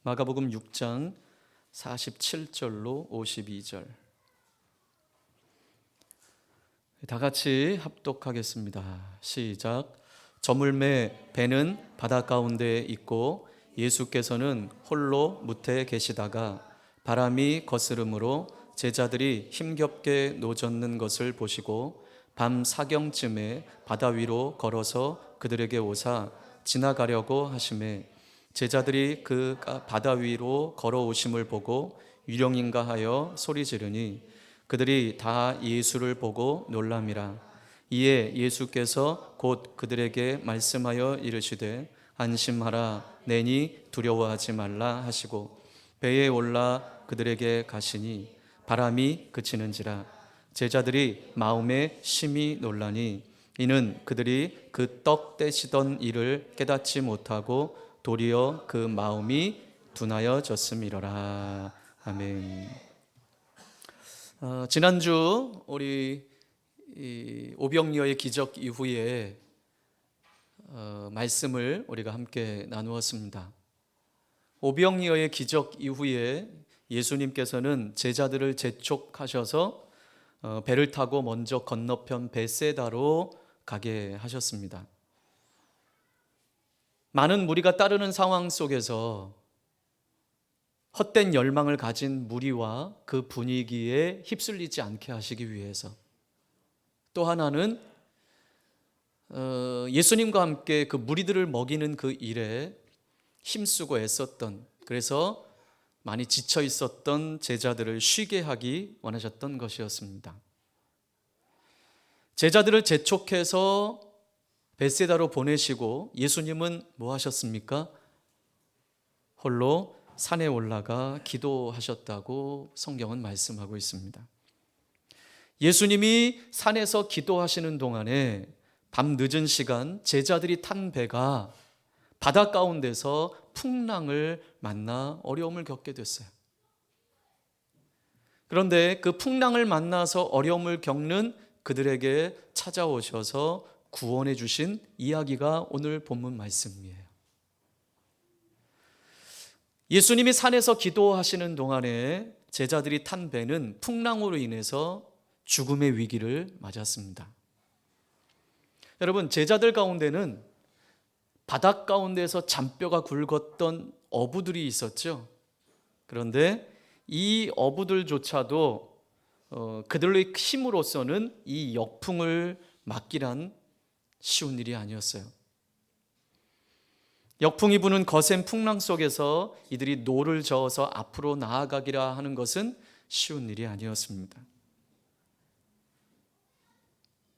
마가복음 6장 47절로 52절. 다 같이 합독하겠습니다. 시작. 저물매 배는 바다 가운데 있고 예수께서는 홀로 무태에 계시다가 바람이 거스름으로 제자들이 힘겹게 노젓는 것을 보시고 밤 사경쯤에 바다 위로 걸어서 그들에게 오사 지나가려고 하시매 제자들이 그 바다 위로 걸어오심을 보고 유령인가 하여 소리 지르니 그들이 다 예수를 보고 놀람이라. 이에 예수께서 곧 그들에게 말씀하여 이르시되 안심하라 내니 두려워하지 말라 하시고 배에 올라 그들에게 가시니 바람이 그치는지라. 제자들이 마음에 심히 놀라니 이는 그들이 그 떡 떼시던 일을 깨닫지 못하고 도리어 그 마음이 둔하여졌음이로라. 아멘. 지난주 우리 오병이어의 기적 이후에 말씀을 우리가 함께 나누었습니다. 오병이어의 기적 이후에 예수님께서는 제자들을 재촉하셔서 배를 타고 먼저 건너편 벳세다로 가게 하셨습니다. 많은 무리가 따르는 상황 속에서 헛된 열망을 가진 무리와 그 분위기에 휩쓸리지 않게 하시기 위해서, 또 하나는 예수님과 함께 그 무리들을 먹이는 그 일에 힘쓰고 애썼던, 그래서 많이 지쳐 있었던 제자들을 쉬게 하기 원하셨던 것이었습니다. 제자들을 재촉해서 벳세다로 보내시고 예수님은 뭐 하셨습니까? 홀로 산에 올라가 기도하셨다고 성경은 말씀하고 있습니다. 예수님이 산에서 기도하시는 동안에 밤 늦은 시간 제자들이 탄 배가 바다 가운데서 풍랑을 만나 어려움을 겪게 됐어요. 그런데 그 풍랑을 만나서 어려움을 겪는 그들에게 찾아오셔서 구원해 주신 이야기가 오늘 본문 말씀이에요. 예수님이 산에서 기도하시는 동안에 제자들이 탄 배는 풍랑으로 인해서 죽음의 위기를 맞았습니다. 여러분, 제자들 가운데는 바닷 가운데서 잔뼈가 굵었던 어부들이 있었죠. 그런데 이 어부들조차도 그들의 힘으로서는 이 역풍을 막기란 쉬운 일이 아니었어요. 역풍이 부는 거센 풍랑 속에서 이들이 노를 저어서 앞으로 나아가기라 하는 것은 쉬운 일이 아니었습니다.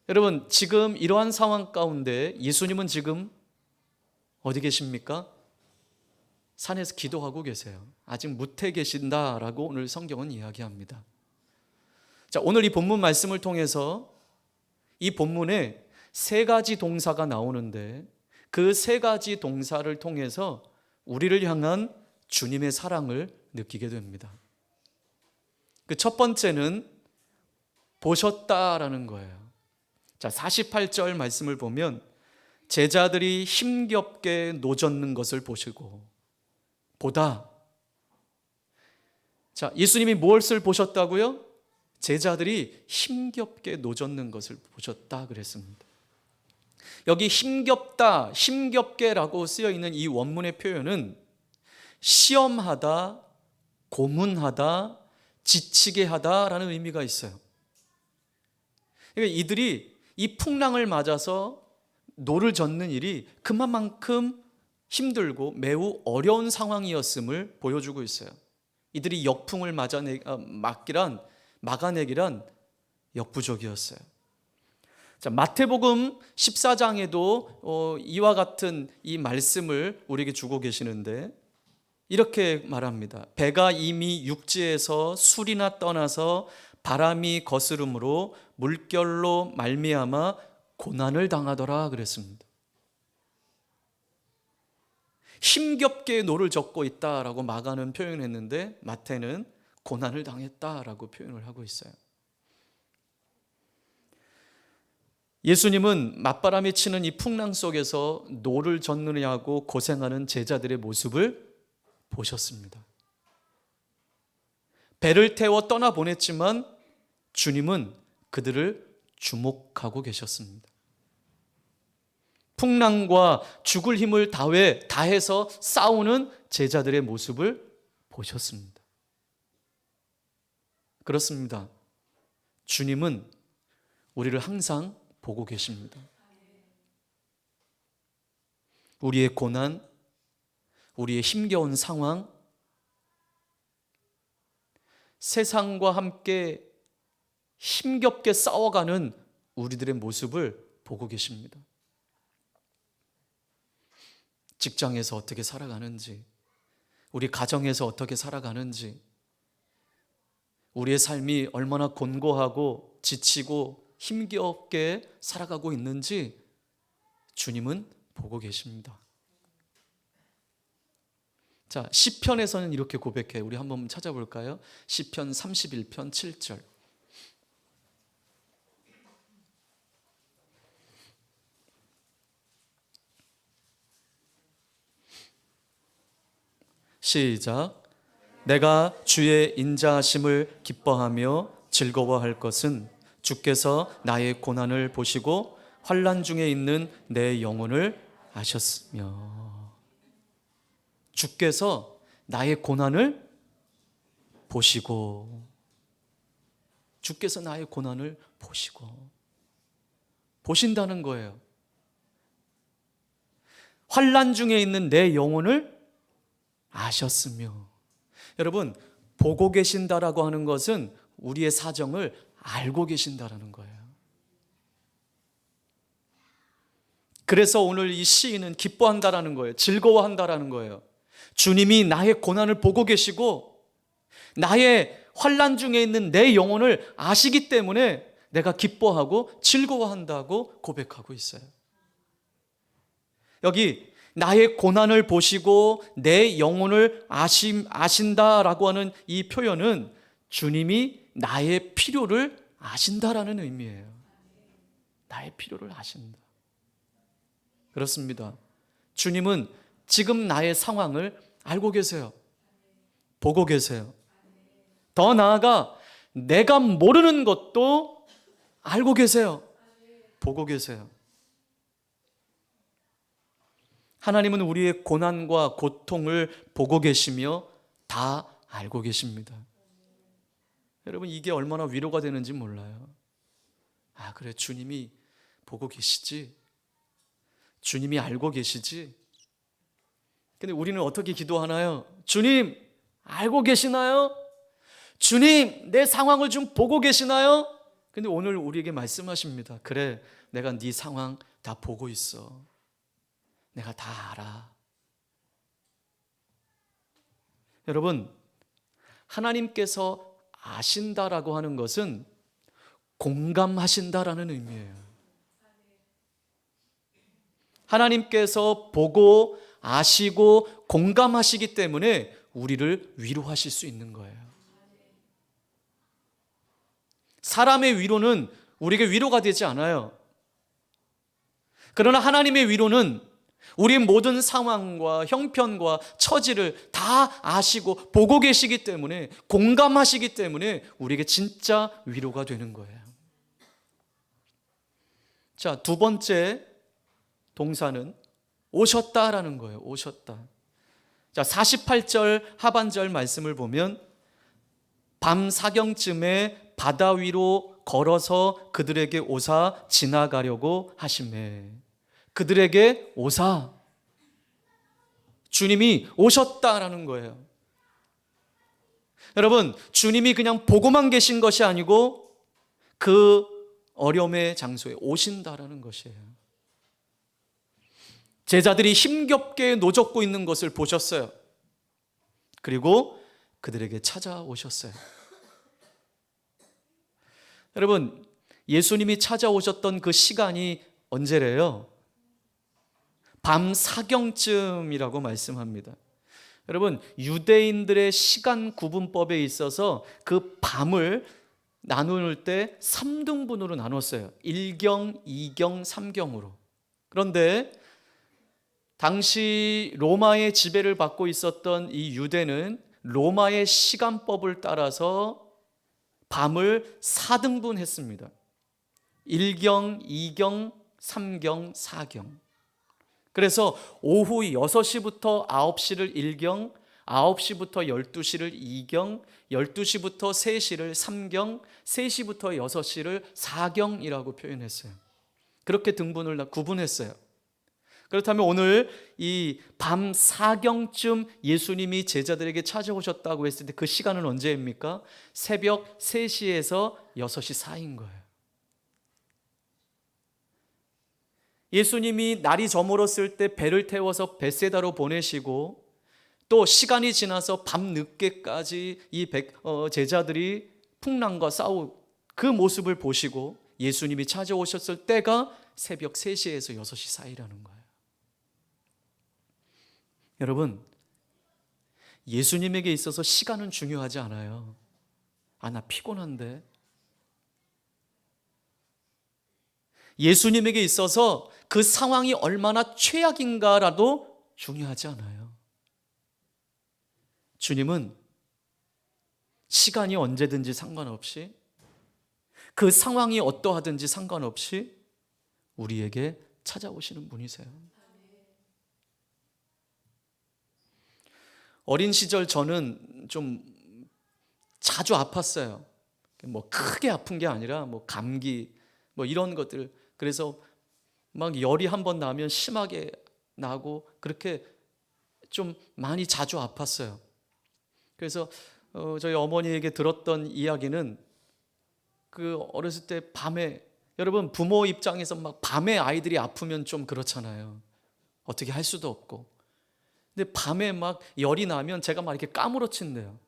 여러분, 지금 이러한 상황 가운데 예수님은 지금 어디 계십니까? 산에서 기도하고 계세요. 아직 무태 계신다라고 오늘 성경은 이야기합니다. 자, 오늘 이 본문 말씀을 통해서 이 본문에 세 가지 동사가 나오는데 그 세 가지 동사를 통해서 우리를 향한 주님의 사랑을 느끼게 됩니다. 그 첫 번째는 보셨다라는 거예요. 자, 48절 말씀을 보면 제자들이 힘겹게 노젓는 것을 보시고 보다. 자, 예수님이 무엇을 보셨다고요? 제자들이 힘겹게 노젓는 것을 보셨다 그랬습니다. 여기 힘겹다, 힘겹게라고 쓰여 있는 이 원문의 표현은 시험하다, 고문하다, 지치게 하다라는 의미가 있어요. 그러니까 이들이 이 풍랑을 맞아서 노를 젓는 일이 그만큼 힘들고 매우 어려운 상황이었음을 보여주고 있어요. 이들이 역풍을 막아내기란 역부족이었어요. 자, 마태복음 14장에도 이와 같은 이 말씀을 우리에게 주고 계시는데 이렇게 말합니다. 배가 이미 육지에서 술이나 떠나서 바람이 거스름으로 물결로 말미암아 고난을 당하더라 그랬습니다. 힘겹게 노를 젓고 있다라고 마가는 표현했는데 마태는 고난을 당했다라고 표현을 하고 있어요. 예수님은 맞바람이 치는 이 풍랑 속에서 노를 젓느냐고 고생하는 제자들의 모습을 보셨습니다. 배를 태워 떠나보냈지만 주님은 그들을 주목하고 계셨습니다. 풍랑과 죽을 힘을 다해서 싸우는 제자들의 모습을 보셨습니다. 그렇습니다. 주님은 우리를 항상 보고 계십니다. 우리의 고난, 우리의 힘겨운 상황, 세상과 함께 힘겹게 싸워가는 우리들의 모습을 보고 계십니다. 직장에서 어떻게 살아가는지, 우리 가정에서 어떻게 살아가는지, 우리의 삶이 얼마나 곤고하고 지치고 힘겹게 살아가고 있는지 주님은 보고 계십니다. 자, 시편에서는 이렇게 고백해요. 우리 한번 찾아볼까요? 시편 31편 7절. 시작. 내가 주의 인자하심을 기뻐하며 즐거워할 것은 주께서 나의 고난을 보시고 환난 중에 있는 내 영혼을 아셨으며. 주께서 나의 고난을 보시고, 주께서 나의 고난을 보신다는 거예요. 환난 중에 있는 내 영혼을 아셨으며. 여러분, 보고 계신다라고 하는 것은 우리의 사정을 알고 계신다라는 거예요. 그래서 오늘 이 시인은 기뻐한다라는 거예요. 즐거워한다라는 거예요. 주님이 나의 고난을 보고 계시고 나의 환난 중에 있는 내 영혼을 아시기 때문에 내가 기뻐하고 즐거워한다고 고백하고 있어요. 여기 나의 고난을 보시고 내 영혼을 아신다라고 하는 이 표현은 주님이 나의 필요를 아신다라는 의미예요. 나의 필요를 아신다. 그렇습니다. 주님은 지금 나의 상황을 알고 계세요. 보고 계세요. 더 나아가 내가 모르는 것도 알고 계세요. 보고 계세요. 하나님은 우리의 고난과 고통을 보고 계시며 다 알고 계십니다. 여러분, 이게 얼마나 위로가 되는지 몰라요. 아, 그래, 주님이 보고 계시지. 주님이 알고 계시지. 근데 우리는 어떻게 기도하나요? 주님, 알고 계시나요? 주님, 내 상황을 좀 보고 계시나요? 근데 오늘 우리에게 말씀하십니다. 그래, 내가 네 상황 다 보고 있어. 내가 다 알아. 여러분, 하나님께서 아신다라고 하는 것은 공감하신다라는 의미예요. 하나님께서 보고 아시고 공감하시기 때문에 우리를 위로하실 수 있는 거예요. 사람의 위로는 우리에게 위로가 되지 않아요. 그러나 하나님의 위로는 우리의 모든 상황과 형편과 처지를 다 아시고 보고 계시기 때문에, 공감하시기 때문에 우리에게 진짜 위로가 되는 거예요. 자, 두 번째 동사는 오셨다라는 거예요. 오셨다. 자, 48절 하반절 말씀을 보면 밤 사경쯤에 바다 위로 걸어서 그들에게 오사 지나가려고 하시매. 그들에게 오사. 주님이 오셨다라는 거예요. 여러분, 주님이 그냥 보고만 계신 것이 아니고 그 어려움의 장소에 오신다라는 것이에요. 제자들이 힘겹게 노젓고 있는 것을 보셨어요. 그리고 그들에게 찾아오셨어요. 여러분, 예수님이 찾아오셨던 그 시간이 언제래요? 밤 사경쯤이라고 말씀합니다. 여러분, 유대인들의 시간 구분법에 있어서 그 밤을 나눌 때 3등분으로 나눴어요. 1경, 2경, 3경으로. 그런데 당시 로마의 지배를 받고 있었던 이 유대는 로마의 시간법을 따라서 밤을 4등분했습니다. 1경, 2경, 3경, 4경. 그래서 오후 6시부터 9시를 1경, 9시부터 12시를 2경, 12시부터 3시를 3경, 3시부터 6시를 4경이라고 표현했어요. 그렇게 구분했어요. 그렇다면 오늘 이 밤 4경쯤 예수님이 제자들에게 찾아오셨다고 했을 때 그 시간은 언제입니까? 새벽 3시에서 6시 사이인 거예요. 예수님이 날이 저물었을 때 배를 태워서 벳세다로 보내시고 또 시간이 지나서 밤늦게까지 이 제자들이 풍랑과 싸우 그 모습을 보시고 예수님이 찾아오셨을 때가 새벽 3시에서 6시 사이라는 거예요. 여러분, 예수님에게 있어서 시간은 중요하지 않아요. 나 피곤한데. 예수님에게 있어서 그 상황이 얼마나 최악인가라도 중요하지 않아요. 주님은 시간이 언제든지 상관없이, 그 상황이 어떠하든지 상관없이 우리에게 찾아오시는 분이세요. 어린 시절 저는 좀 자주 아팠어요. 뭐 크게 아픈 게 아니라 뭐 감기 뭐 이런 것들. 그래서 막 열이 한번 나면 심하게 나고 그렇게 좀 많이 자주 아팠어요. 그래서 저희 어머니에게 들었던 이야기는 그 어렸을 때 밤에, 여러분 부모 입장에서 막 밤에 아이들이 아프면 좀 그렇잖아요. 어떻게 할 수도 없고. 근데 밤에 막 열이 나면 제가 막 이렇게 까무러친대요.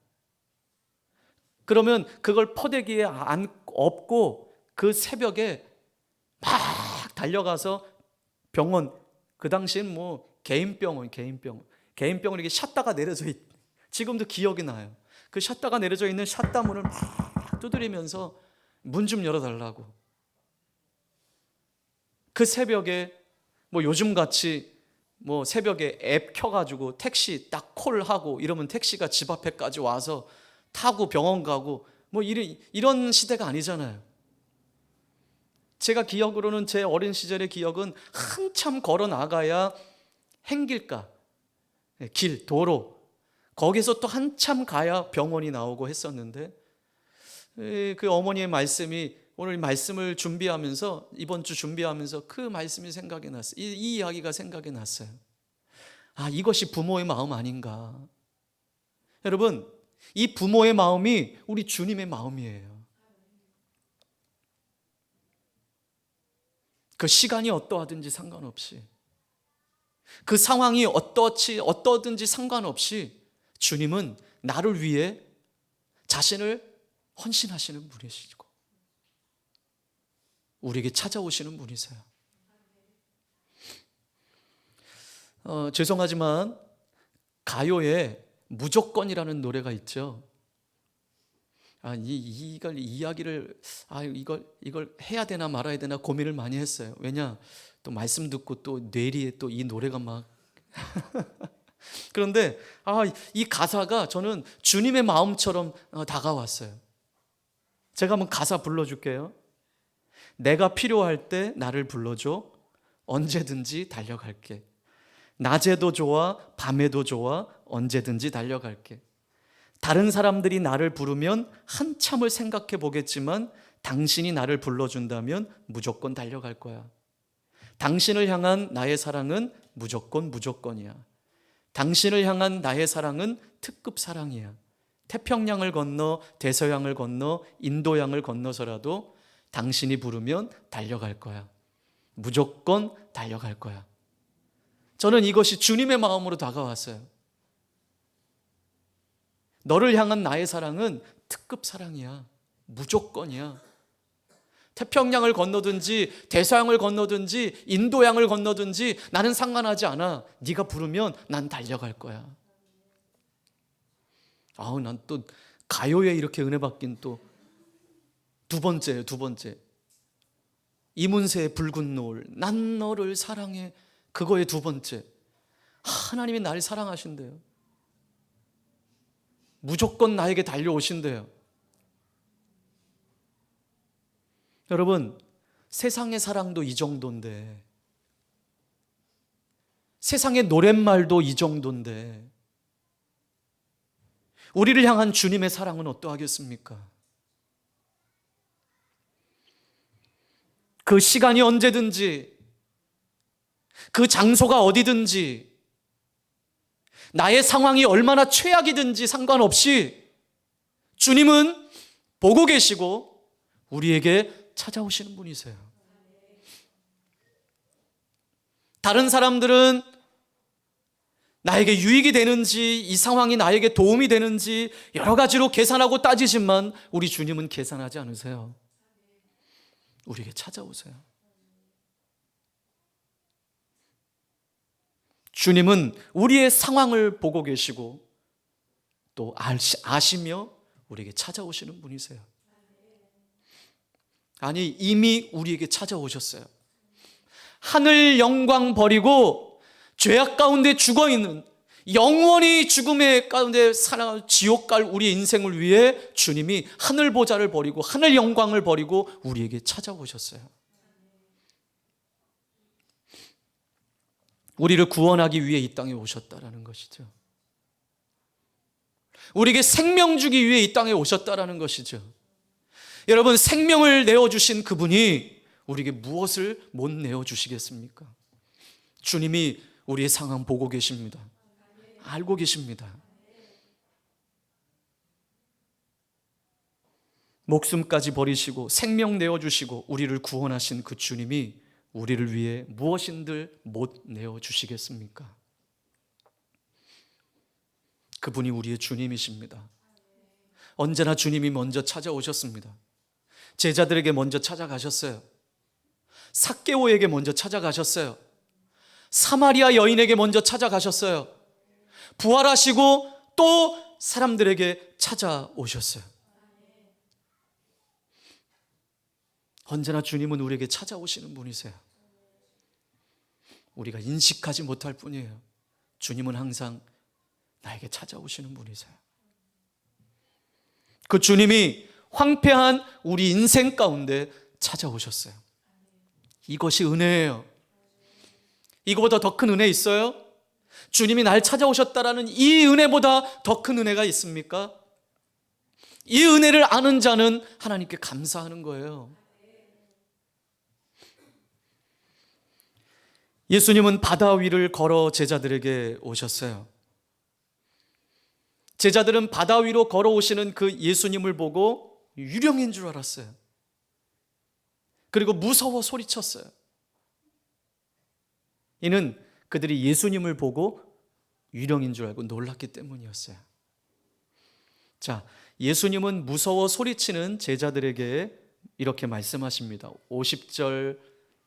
그러면 그걸 퍼대기에 업고 그 새벽에 막 달려가서 병원, 그 당시엔 뭐 개인병원 이렇게 샷다가 내려져 지금도 기억이 나요. 그 샷다가 내려져 있는 샷다 문을 막 두드리면서 문 좀 열어달라고. 그 새벽에 뭐 요즘같이 뭐 새벽에 앱 켜가지고 택시 딱 콜하고 이러면 택시가 집 앞에까지 와서 타고 병원 가고 뭐 이런 시대가 아니잖아요. 제가 기억으로는 제 어린 시절의 기억은 한참 걸어 나가야 행길가, 길, 도로, 거기서 또 한참 가야 병원이 나오고 했었는데 그 어머니의 말씀이 오늘 말씀을 준비하면서 이번 주 준비하면서 그 말씀이 생각이 났어요. 이 이야기가 생각이 났어요. 이것이 부모의 마음 아닌가. 여러분, 이 부모의 마음이 우리 주님의 마음이에요. 그 시간이 어떠하든지 상관없이, 그 상황이 어떠든지 상관없이 주님은 나를 위해 자신을 헌신하시는 분이시고 우리에게 찾아오시는 분이세요. 죄송하지만 가요에 무조건이라는 노래가 있죠. 이걸 이야기를 이걸 해야 되나 말아야 되나 고민을 많이 했어요. 왜냐 또 말씀 듣고 또 뇌리에 또 이 노래가 막 그런데 이 가사가 저는 주님의 마음처럼 다가왔어요. 제가 한번 가사 불러줄게요. 내가 필요할 때 나를 불러줘. 언제든지 달려갈게. 낮에도 좋아, 밤에도 좋아, 언제든지 달려갈게. 다른 사람들이 나를 부르면 한참을 생각해 보겠지만 당신이 나를 불러준다면 무조건 달려갈 거야. 당신을 향한 나의 사랑은 무조건이야. 당신을 향한 나의 사랑은 특급 사랑이야. 태평양을 건너 대서양을 건너 인도양을 건너서라도 당신이 부르면 달려갈 거야. 무조건 달려갈 거야. 저는 이것이 주님의 마음으로 다가왔어요. 너를 향한 나의 사랑은 특급 사랑이야. 무조건이야. 태평양을 건너든지 대서양을 건너든지 인도양을 건너든지 나는 상관하지 않아. 네가 부르면 난 달려갈 거야. 난 또 가요에 이렇게 은혜 받긴 또 두 번째 이문세의 붉은 노을 난 너를 사랑해. 그거의 두 번째 하나님이 날 사랑하신대요. 무조건 나에게 달려오신대요. 여러분, 세상의 사랑도 이 정도인데, 세상의 노랫말도 이 정도인데, 우리를 향한 주님의 사랑은 어떠하겠습니까? 그 시간이 언제든지, 그 장소가 어디든지, 나의 상황이 얼마나 최악이든지 상관없이 주님은 보고 계시고 우리에게 찾아오시는 분이세요. 다른 사람들은 나에게 유익이 되는지, 이 상황이 나에게 도움이 되는지 여러 가지로 계산하고 따지지만 우리 주님은 계산하지 않으세요. 우리에게 찾아오세요. 주님은 우리의 상황을 보고 계시고 또 아시며 우리에게 찾아오시는 분이세요. 아니, 이미 우리에게 찾아오셨어요. 하늘 영광 버리고 죄악 가운데 죽어있는, 영원히 죽음의 가운데 살아갈 지옥 갈 우리의 인생을 위해 주님이 하늘 보좌를 버리고 하늘 영광을 버리고 우리에게 찾아오셨어요. 우리를 구원하기 위해 이 땅에 오셨다라는 것이죠. 우리에게 생명 주기 위해 이 땅에 오셨다라는 것이죠. 여러분, 생명을 내어주신 그분이 우리에게 무엇을 못 내어주시겠습니까? 주님이 우리의 상황 보고 계십니다. 알고 계십니다. 목숨까지 버리시고 생명 내어주시고 우리를 구원하신 그 주님이 우리를 위해 무엇인들 못 내어주시겠습니까? 그분이 우리의 주님이십니다. 언제나 주님이 먼저 찾아오셨습니다. 제자들에게 먼저 찾아가셨어요. 삭개오에게 먼저 찾아가셨어요. 사마리아 여인에게 먼저 찾아가셨어요. 부활하시고 또 사람들에게 찾아오셨어요. 언제나 주님은 우리에게 찾아오시는 분이세요. 우리가 인식하지 못할 뿐이에요. 주님은 항상 나에게 찾아오시는 분이세요. 그 주님이 황폐한 우리 인생 가운데 찾아오셨어요. 이것이 은혜예요. 이거보다 더 큰 은혜 있어요? 주님이 날 찾아오셨다라는 이 은혜보다 더 큰 은혜가 있습니까? 이 은혜를 아는 자는 하나님께 감사하는 거예요. 예수님은 바다 위를 걸어 제자들에게 오셨어요. 제자들은 바다 위로 걸어오시는 그 예수님을 보고 유령인 줄 알았어요. 그리고 무서워 소리쳤어요. 이는 그들이 예수님을 보고 유령인 줄 알고 놀랐기 때문이었어요. 자, 예수님은 무서워 소리치는 제자들에게 이렇게 말씀하십니다. 50절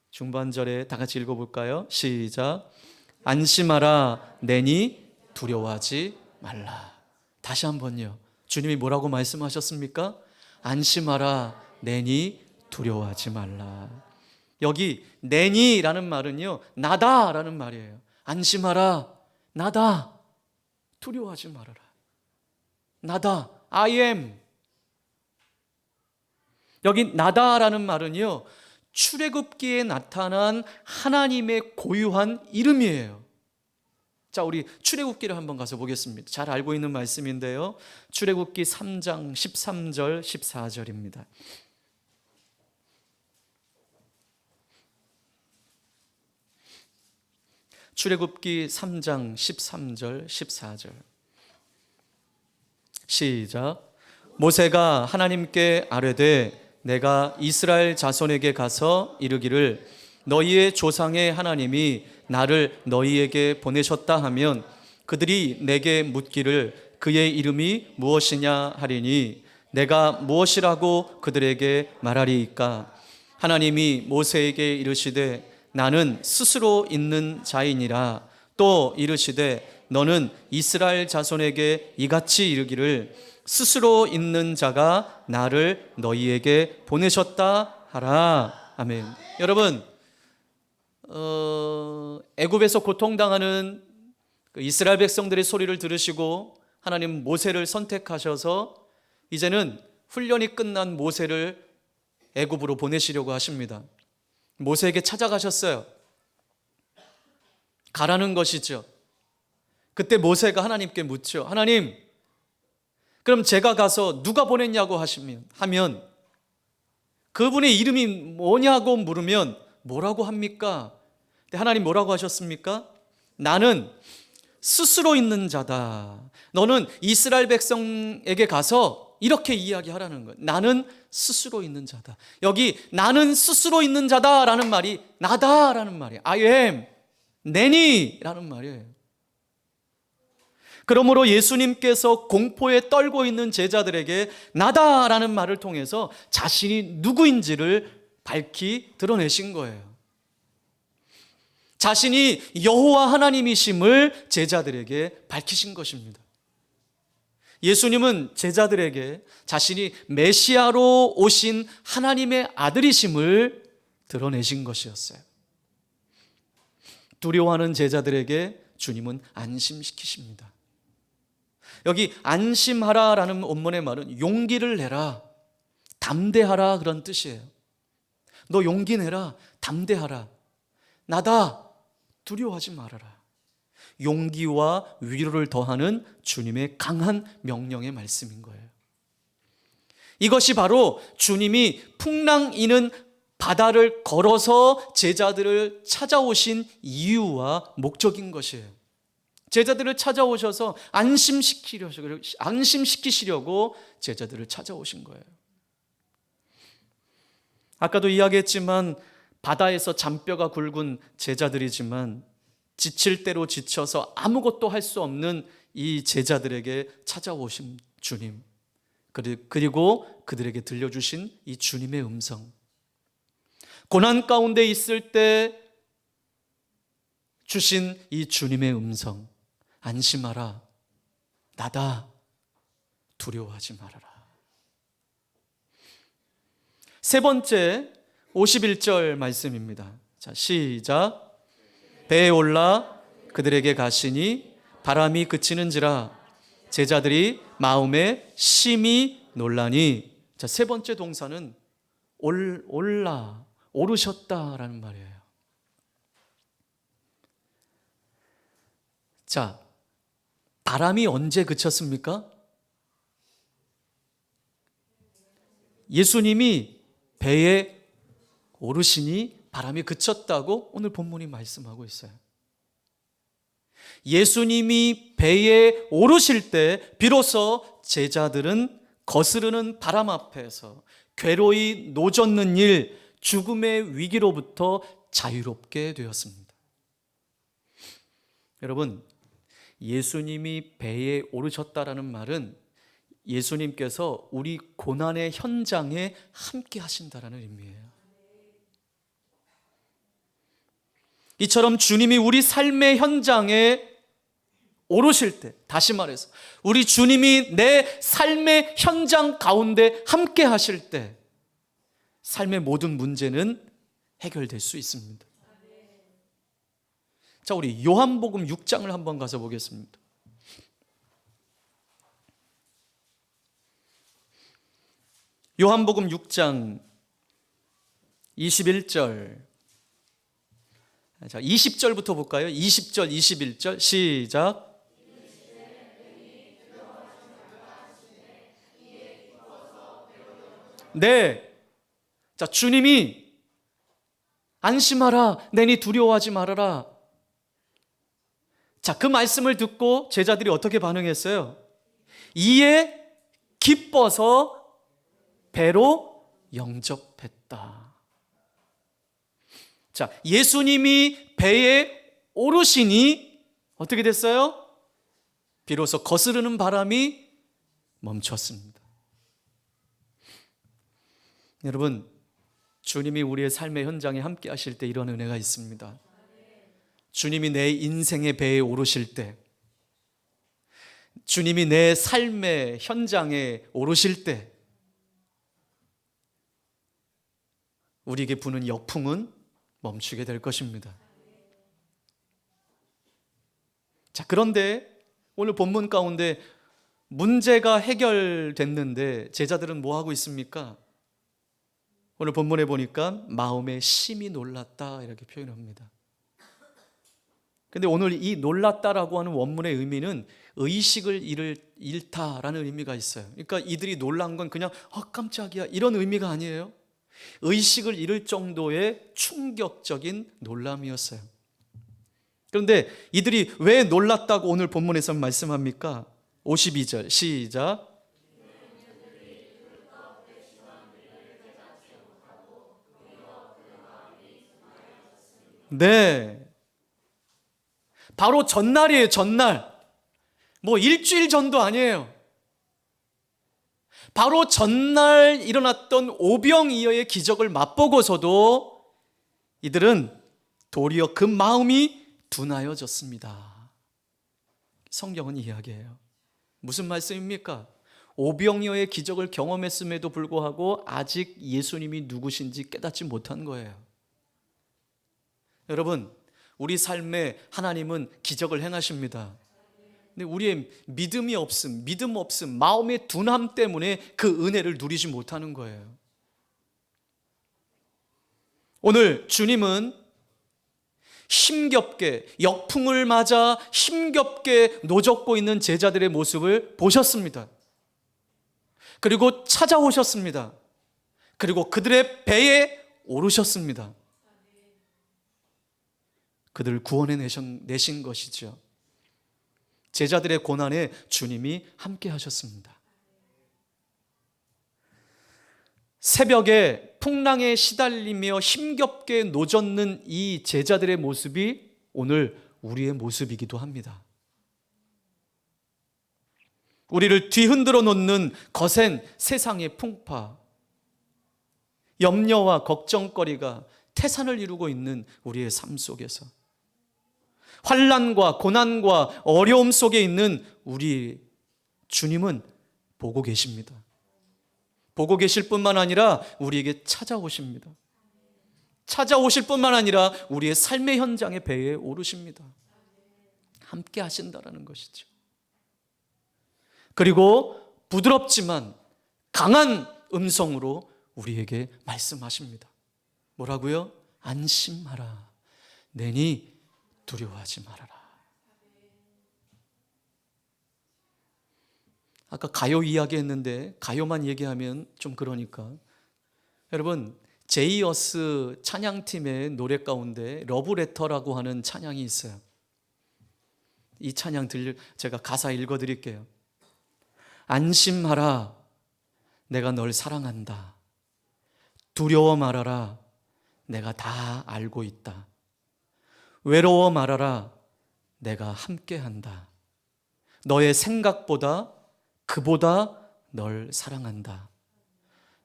중반절에 다 같이 읽어볼까요? 시작. 안심하라, 내니 두려워하지 말라. 다시 한번요. 주님이 뭐라고 말씀하셨습니까? 안심하라, 내니 두려워하지 말라. 여기 내니라는 말은요, 나다라는 말이에요. 안심하라, 나다. 두려워하지 말아라. 나다, I am. 여기 나다라는 말은요, 출애굽기에 나타난 하나님의 고유한 이름이에요. 자, 우리 출애굽기를 한번 가서 보겠습니다. 잘 알고 있는 말씀인데요. 출애굽기 3장 13절 14절입니다. 출애굽기 3장 13절 14절 시작. 모세가 하나님께 아뢰되 내가 이스라엘 자손에게 가서 이르기를 너희의 조상의 하나님이 나를 너희에게 보내셨다 하면 그들이 내게 묻기를 그의 이름이 무엇이냐 하리니 내가 무엇이라고 그들에게 말하리이까. 하나님이 모세에게 이르시되 나는 스스로 있는 자이니라. 또 이르시되 너는 이스라엘 자손에게 이같이 이르기를 스스로 있는 자가 나를 너희에게 보내셨다 하라. 아멘. 여러분, 애굽에서 고통당하는 그 이스라엘 백성들의 소리를 들으시고 하나님 모세를 선택하셔서 이제는 훈련이 끝난 모세를 애굽으로 보내시려고 하십니다. 모세에게 찾아가셨어요. 가라는 것이죠. 그때 모세가 하나님께 묻죠. 하나님, 그럼 제가 가서 누가 보냈냐고 하면 그분의 이름이 뭐냐고 물으면 뭐라고 합니까? 근데 하나님 뭐라고 하셨습니까? 나는 스스로 있는 자다. 너는 이스라엘 백성에게 가서 이렇게 이야기하라는 거예요. 나는 스스로 있는 자다. 여기 나는 스스로 있는 자다라는 말이 나다라는 말이에요. I am, 내니라는 말이에요. 그러므로 예수님께서 공포에 떨고 있는 제자들에게 나다라는 말을 통해서 자신이 누구인지를 밝히 드러내신 거예요. 자신이 여호와 하나님이심을 제자들에게 밝히신 것입니다. 예수님은 제자들에게 자신이 메시아로 오신 하나님의 아들이심을 드러내신 것이었어요. 두려워하는 제자들에게 주님은 안심시키십니다. 여기 안심하라라는 원문의 말은 용기를 내라, 담대하라 그런 뜻이에요. 너 용기 내라, 담대하라. 나다, 두려워하지 말아라. 용기와 위로를 더하는 주님의 강한 명령의 말씀인 거예요. 이것이 바로 주님이 풍랑이는 바다를 걸어서 제자들을 찾아오신 이유와 목적인 것이에요. 제자들을 찾아오셔서 안심시키시려고 제자들을 찾아오신 거예요. 아까도 이야기했지만 바다에서 잔뼈가 굵은 제자들이지만 지칠 대로 지쳐서 아무것도 할 수 없는 이 제자들에게 찾아오신 주님, 그리고 그들에게 들려주신 이 주님의 음성, 고난 가운데 있을 때 주신 이 주님의 음성, 안심하라, 나다, 두려워하지 말아라. 세 번째 51절 말씀입니다. 자, 시작. 배에 올라 그들에게 가시니 바람이 그치는지라 제자들이 마음에 심히 놀라니. 자, 세 번째 동사는 오르셨다라는 말이에요. 자, 바람이 언제 그쳤습니까? 예수님이 배에 오르시니 바람이 그쳤다고 오늘 본문이 말씀하고 있어요. 예수님이 배에 오르실 때 비로소 제자들은 거스르는 바람 앞에서 괴로이 노젓는 일, 죽음의 위기로부터 자유롭게 되었습니다. 여러분, 예수님이 배에 오르셨다라는 말은 예수님께서 우리 고난의 현장에 함께 하신다라는 의미예요. 이처럼 주님이 우리 삶의 현장에 오르실 때, 다시 말해서 우리 주님이 내 삶의 현장 가운데 함께 하실 때 삶의 모든 문제는 해결될 수 있습니다. 자, 우리 요한복음 6장을 한번 가서 보겠습니다. 요한복음 6장 21절, 자, 20절부터 볼까요? 20절, 21절 시작. 네. 자, 주님이 안심하라, 내니 두려워하지 말아라. 자, 그 말씀을 듣고 제자들이 어떻게 반응했어요? 이에 기뻐서 배로 영접했다. 자, 예수님이 배에 오르시니 어떻게 됐어요? 비로소 거스르는 바람이 멈췄습니다. 여러분, 주님이 우리의 삶의 현장에 함께 하실 때 이런 은혜가 있습니다. 주님이 내 인생의 배에 오르실 때, 주님이 내 삶의 현장에 오르실 때 우리에게 부는 역풍은 멈추게 될 것입니다. 자, 그런데 오늘 본문 가운데 문제가 해결됐는데 제자들은 뭐 하고 있습니까? 오늘 본문에 보니까 마음에 심히 놀랐다 이렇게 표현합니다. 근데 오늘 이 놀랐다라고 하는 원문의 의미는 의식을 잃다라는 의미가 있어요. 그러니까 이들이 놀란 건 그냥 깜짝이야 이런 의미가 아니에요. 의식을 잃을 정도의 충격적인 놀람이었어요. 그런데 이들이 왜 놀랐다고 오늘 본문에서 말씀합니까? 52절 시작. 네, 바로 전날이에요. 전날. 뭐 일주일 전도 아니에요. 바로 전날 일어났던 오병이어의 기적을 맛보고서도 이들은 도리어 그 마음이 둔하여졌습니다. 성경은 이야기해요. 무슨 말씀입니까? 오병이어의 기적을 경험했음에도 불구하고 아직 예수님이 누구신지 깨닫지 못한 거예요. 여러분, 우리 삶에 하나님은 기적을 행하십니다. 근데 우리의 믿음 없음, 마음의 둔함 때문에 그 은혜를 누리지 못하는 거예요. 오늘 주님은 힘겹게 역풍을 맞아 힘겹게 노젓고 있는 제자들의 모습을 보셨습니다. 그리고 찾아오셨습니다. 그리고 그들의 배에 오르셨습니다. 그들을 구원해 내신 것이죠. 제자들의 고난에 주님이 함께 하셨습니다. 새벽에 풍랑에 시달리며 힘겹게 노젓는 이 제자들의 모습이 오늘 우리의 모습이기도 합니다. 우리를 뒤흔들어 놓는 거센 세상의 풍파, 염려와 걱정거리가 태산을 이루고 있는 우리의 삶 속에서 환난과 고난과 어려움 속에 있는 우리 주님은 보고 계십니다. 보고 계실 뿐만 아니라 우리에게 찾아오십니다. 찾아오실 뿐만 아니라 우리의 삶의 현장의 배에 오르십니다. 함께 하신다라는 것이죠. 그리고 부드럽지만 강한 음성으로 우리에게 말씀하십니다. 뭐라고요? 안심하라. 내니 두려워하지 말아라. 아까 가요 이야기 했는데 가요만 얘기하면 좀 그러니까 여러분, 제이어스 찬양팀의 노래 가운데 러브레터라고 하는 찬양이 있어요. 이 찬양 제가 가사 읽어드릴게요. 안심하라. 내가 널 사랑한다. 두려워 말아라. 내가 다 알고 있다. 외로워 말아라. 내가 함께한다. 너의 생각보다 그보다 널 사랑한다.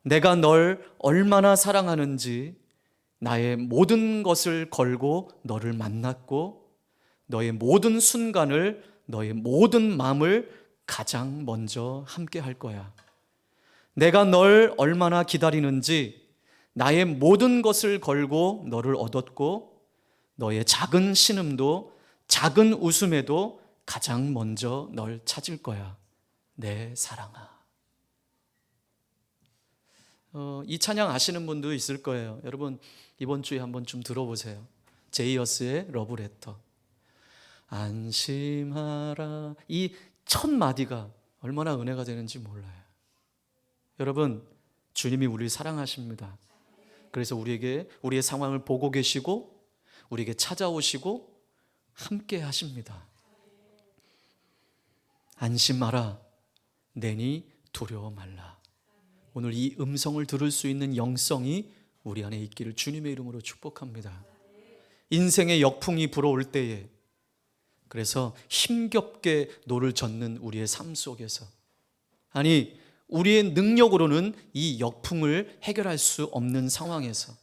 내가 널 얼마나 사랑하는지 나의 모든 것을 걸고 너를 만났고 너의 모든 순간을, 너의 모든 마음을 가장 먼저 함께 할 거야. 내가 널 얼마나 기다리는지 나의 모든 것을 걸고 너를 얻었고 너의 작은 신음도 작은 웃음에도 가장 먼저 널 찾을 거야. 내 사랑아. 이 찬양 아시는 분도 있을 거예요. 여러분 이번 주에 한번 좀 들어보세요. 제이어스의 러브레터. 안심하라. 이 첫 마디가 얼마나 은혜가 되는지 몰라요. 여러분, 주님이 우리를 사랑하십니다. 그래서 우리에게 우리의 상황을 보고 계시고 우리에게 찾아오시고 함께 하십니다. 안심하라. 내니 두려워 말라. 오늘 이 음성을 들을 수 있는 영성이 우리 안에 있기를 주님의 이름으로 축복합니다. 인생의 역풍이 불어올 때에, 그래서 힘겹게 노를 젓는 우리의 삶 속에서, 아니 우리의 능력으로는 이 역풍을 해결할 수 없는 상황에서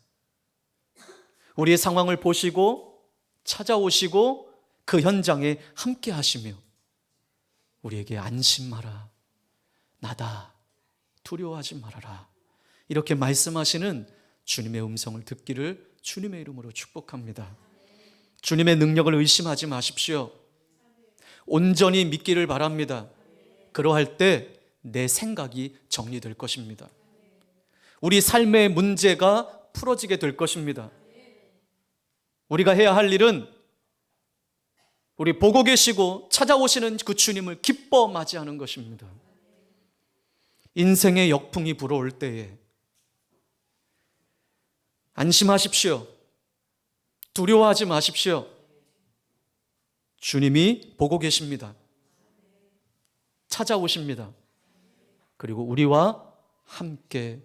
우리의 상황을 보시고 찾아오시고 그 현장에 함께 하시며 우리에게 안심하라. 나다. 두려워하지 말아라. 이렇게 말씀하시는 주님의 음성을 듣기를 주님의 이름으로 축복합니다. 주님의 능력을 의심하지 마십시오. 온전히 믿기를 바랍니다. 그러할 때 내 생각이 정리될 것입니다. 우리 삶의 문제가 풀어지게 될 것입니다. 우리가 해야 할 일은 우리 보고 계시고 찾아오시는 그 주님을 기뻐 맞이하는 것입니다. 인생의 역풍이 불어올 때에 안심하십시오. 두려워하지 마십시오. 주님이 보고 계십니다. 찾아오십니다. 그리고 우리와 함께